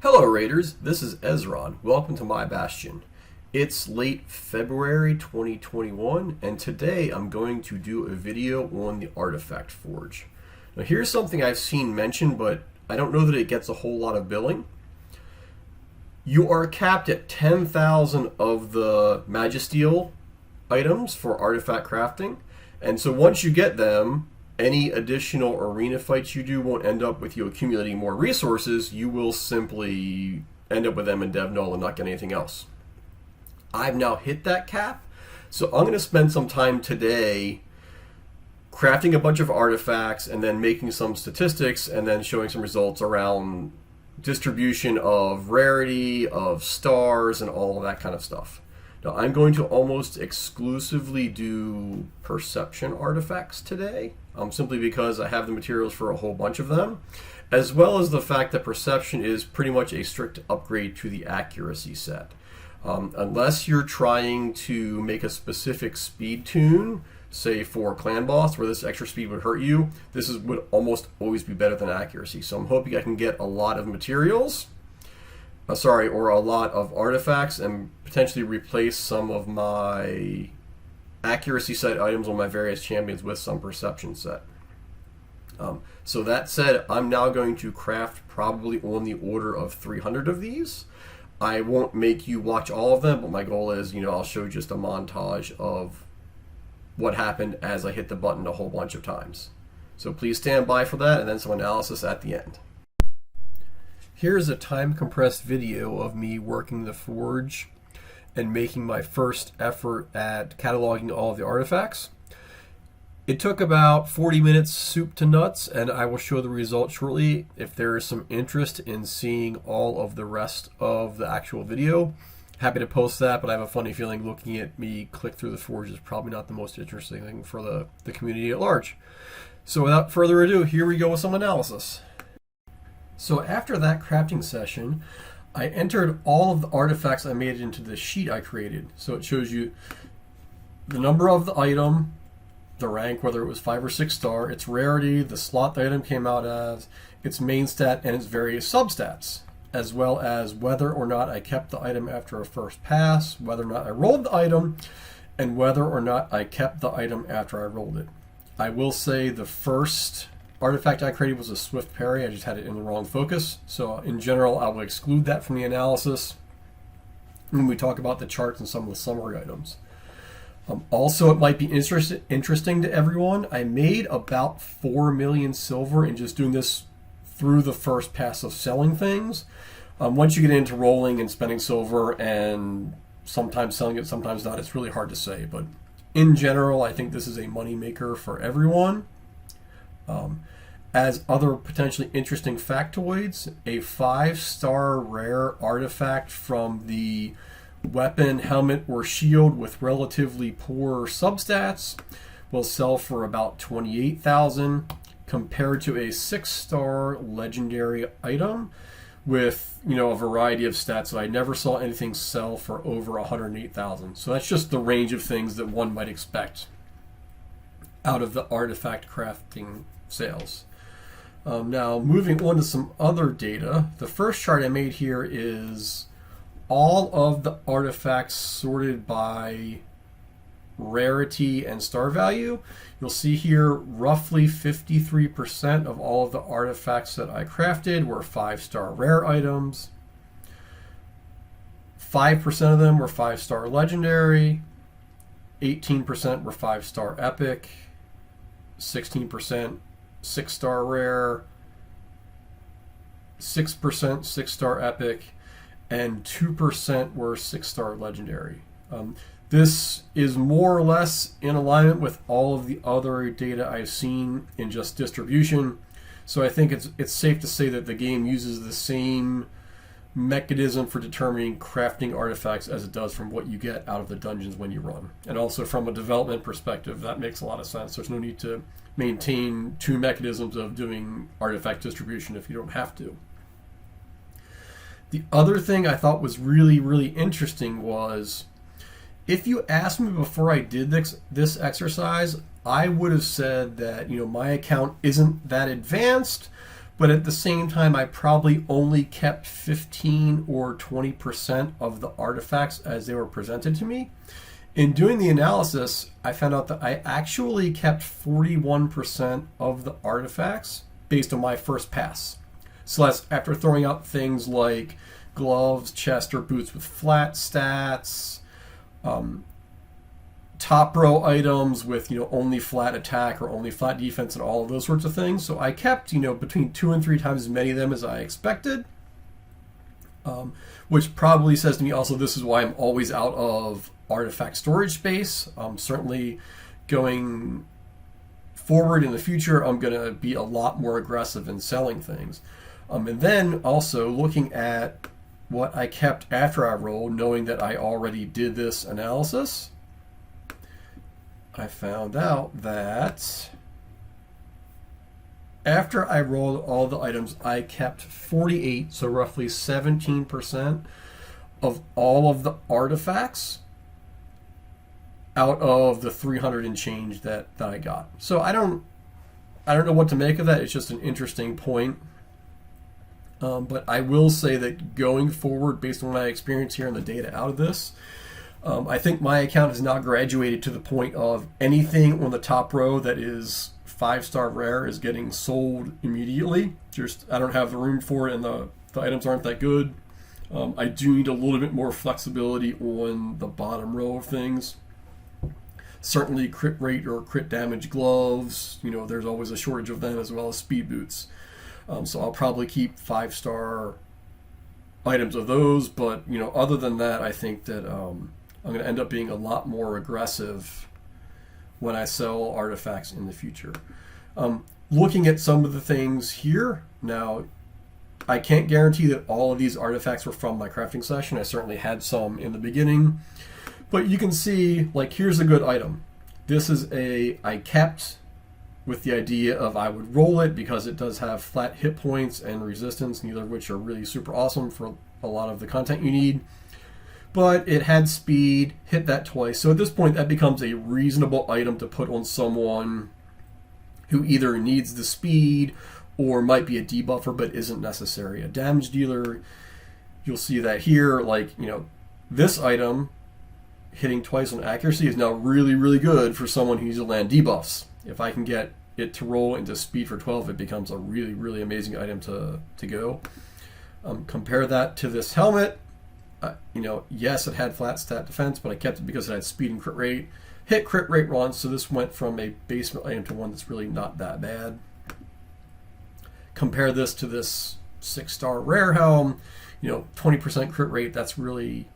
Hello Raiders, this is Ezron. Welcome to my Bastion. It's late February 2021 and today I'm going to do a video on the Artifact Forge. Now here's something I've seen mentioned, but I don't know that it gets a whole lot of billing. You are capped at 10,000 of the Magisteel items for artifact crafting, and so once you get them, any additional arena fights you do won't end up with you accumulating more resources. You will simply end up with them in dev null and not get anything else. I've now hit that cap, so I'm going to spend some time today crafting a bunch of artifacts and then making some statistics and then showing some results around distribution of rarity, of stars, and all of that kind of stuff. Now I'm going to almost exclusively do perception artifacts today, simply because I have the materials for a whole bunch of them, as well as the fact that perception is pretty much a strict upgrade to the accuracy set. Unless you're trying to make a specific speed tune, say for clan boss, where this extra speed would hurt you, would almost always be better than accuracy. So I'm hoping I can get a lot of materials, or a lot of artifacts, and potentially replace some of my accuracy set items on my various champions with some perception set. So that said, I'm now going to craft probably on the order of 300 of these. I won't make you watch all of them, but my goal is, I'll show just a montage of what happened as I hit the button a whole bunch of times. So please stand by for that, and then some analysis at the end. Here's a time-compressed video of me working the forge and making my first effort at cataloging all of the artifacts. It took about 40 minutes soup to nuts, and I will show the results shortly. If there is some interest in seeing all of the rest of the actual video, happy to post that, but I have a funny feeling looking at me click through the forge is probably not the most interesting thing for the community at large. So without further ado, here we go with some analysis. So after that crafting session, I entered all of the artifacts I made into the sheet I created. So it shows you the number of the item, the rank, whether it was 5 or 6 star, its rarity, the slot the item came out as, its main stat, and its various substats, as well as whether or not I kept the item after a first pass, whether or not I rolled the item, and whether or not I kept the item after I rolled it. I will say the first artifact I created was a swift parry. I just had it in the wrong focus. So in general, I will exclude that from the analysis when we talk about the charts and some of the summary items. Also, it might be interesting to everyone. I made about 4 million silver in just doing this through the first pass of selling things. Once you get into rolling and spending silver and sometimes selling it, sometimes not, it's really hard to say. But in general, I think this is a money maker for everyone. As other potentially interesting factoids, a 5-star rare artifact from the weapon, helmet, or shield with relatively poor substats will sell for about 28,000, compared to a 6-star legendary item with a variety of stats that I never saw anything sell for over 108,000. So that's just the range of things that one might expect out of the artifact crafting sales. Now moving on to some other data, the first chart I made here is all of the artifacts sorted by rarity and star value. You'll see here roughly 53% of all of the artifacts that I crafted were 5-star rare items. 5% of them were 5-star legendary, 18% were 5-star epic, 16% 6-star rare, 6% 6-star epic, and 2% were 6-star legendary. This is more or less in alignment with all of the other data I've seen in just distribution. So I think it's safe to say that the game uses the same mechanism for determining crafting artifacts as it does from what you get out of the dungeons when you run. And also from a development perspective, that makes a lot of sense. There's no need to maintain two mechanisms of doing artifact distribution if you don't have to. The other thing I thought was really, really interesting was, if you asked me before I did this exercise, I would have said that my account isn't that advanced, but at the same time, I probably only kept 15 or 20% of the artifacts as they were presented to me. In doing the analysis, I found out that I actually kept 41% of the artifacts based on my first pass. So that's after throwing out things like gloves, chest, or boots with flat stats, top row items with only flat attack or only flat defense, and all of those sorts of things. So I kept between 2 and 3 times as many of them as I expected, which probably says to me also this is why I'm always out of artifact storage space. Certainly going forward in the future, I'm going to be a lot more aggressive in selling things. And then also looking at what I kept after I rolled, knowing that I already did this analysis, I found out that after I rolled all the items, I kept 48, so roughly 17% of all of the artifacts out of the 300 and change that I got. So I don't know what to make of that. It's just an interesting point. But I will say that going forward, based on my experience here and the data out of this, I think my account has now graduated to the point of anything on the top row that is 5-star rare is getting sold immediately. Just I don't have the room for it, and the items aren't that good. I do need a little bit more flexibility on the bottom row of things. Certainly crit rate or crit damage gloves, there's always a shortage of them, as well as speed boots. So I'll probably keep 5-star items of those, but other than that, I think that I'm going to end up being a lot more aggressive when I sell artifacts in the future. Looking at some of the things here now, I can't guarantee that all of these artifacts were from my crafting session. I certainly had some in the beginning, but you can see, like, here's a good item. This is I kept with the idea of I would roll it because it does have flat hit points and resistance, neither of which are really super awesome for a lot of the content you need. But it had speed, hit that twice. So at this point, that becomes a reasonable item to put on someone who either needs the speed or might be a debuffer but isn't necessary. A damage dealer, you'll see that here, like, this item hitting twice on accuracy is now really, really good for someone who needs to land debuffs. If I can get it to roll into speed for 12, it becomes a really, really amazing item to go. Compare that to this helmet. Yes, it had flat stat defense, but I kept it because it had speed and crit rate. Hit crit rate once, so this went from a basement item to one that's really not that bad. Compare this to this 6-star rare helm. 20% crit rate, that's really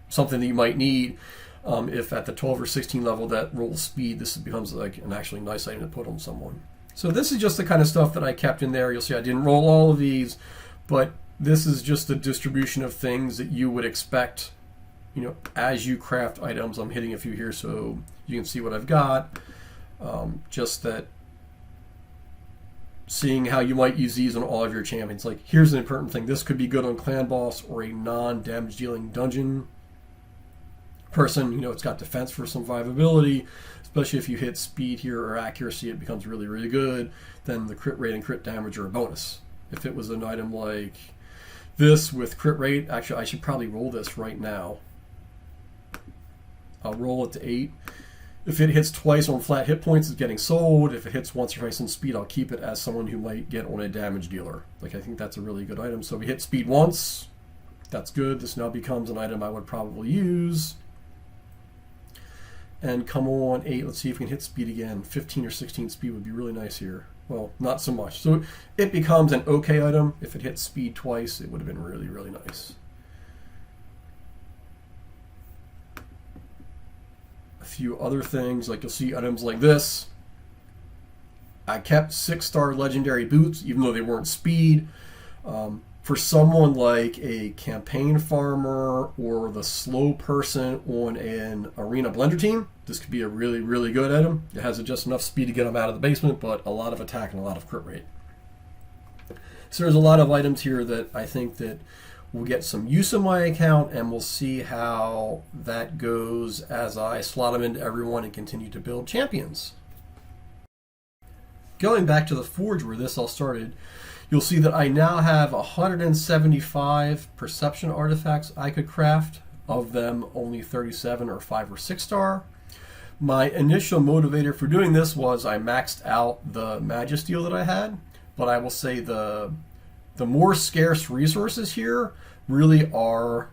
something that you might need. If at the 12 or 16 level that rolls speed, this becomes like an actually nice item to put on someone. So this is just the kind of stuff that I kept in there. You'll see I didn't roll all of these, but this is just the distribution of things that you would expect, as you craft items. I'm hitting a few here so you can see what I've got. Just that seeing how you might use these on all of your champions. Like, here's an important thing. This could be good on clan boss or a non-damage dealing dungeon person. It's got defense for some survivability, especially if you hit speed here or accuracy, it becomes really, really good. Then the crit rate and crit damage are a bonus. If it was an item like this with crit rate, actually I should probably roll this right now. I'll roll it to 8. If it hits twice on flat hit points, it's getting sold. If it hits once or twice on speed, I'll keep it as someone who might get on a damage dealer. Like, I think that's a really good item. So we hit speed once, that's good. This now becomes an item I would probably use. And come on 8, let's see if we can hit speed again. 15 or 16 speed would be really nice here. Well, not so much. So it becomes an okay item. If it hits speed twice, it would have been really, really nice. A few other things, like you'll see items like this. I kept 6-star legendary boots, even though they weren't speed. For someone like a campaign farmer or the slow person on an arena blender team, this could be a really, really good item. It has just enough speed to get them out of the basement, but a lot of attack and a lot of crit rate. So there's a lot of items here that I think that will get some use in my account, and we'll see how that goes as I slot them into everyone and continue to build champions. Going back to the forge where this all started, you'll see that I now have 175 perception artifacts I could craft. Of them, only 37 are 5 or 6 star. My initial motivator for doing this was I maxed out the Magisteel that I had, but I will say the more scarce resources here really are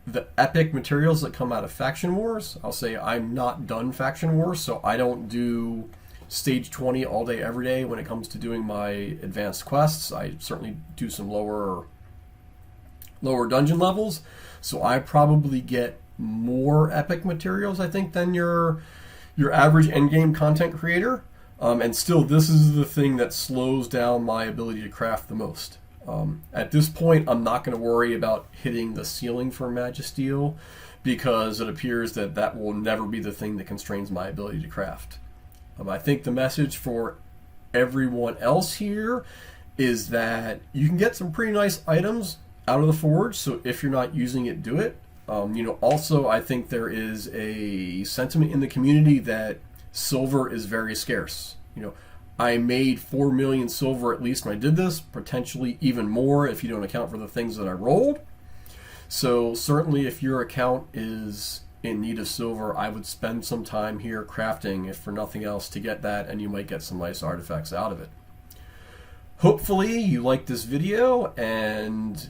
the epic materials that come out of Faction Wars. I'll say I'm not done Faction Wars, so I don't do stage 20 all day every day when it comes to doing my advanced quests. I certainly do some lower dungeon levels, so I probably get more epic materials, I think, than your average endgame content creator. And still, this is the thing that slows down my ability to craft the most. At this point, I'm not going to worry about hitting the ceiling for Magisteel, because it appears that that will never be the thing that constrains my ability to craft. I think the message for everyone else here is that you can get some pretty nice items out of the forge, so if you're not using it, do it. Also, I think there is a sentiment in the community that silver is very scarce. I made 4 million silver at least when I did this, potentially even more if you don't account for the things that I rolled. So certainly if your account is in need of silver, I would spend some time here crafting, if for nothing else, to get that, and you might get some nice artifacts out of it. Hopefully you liked this video and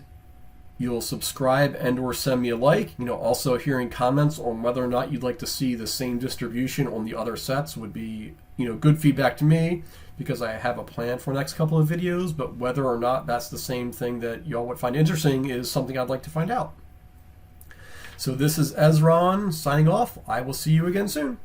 you'll subscribe and or send me a like. Also hearing comments on whether or not you'd like to see the same distribution on the other sets would be, good feedback to me, because I have a plan for the next couple of videos, but whether or not that's the same thing that y'all would find interesting is something I'd like to find out. So this is Ezron signing off. I will see you again soon.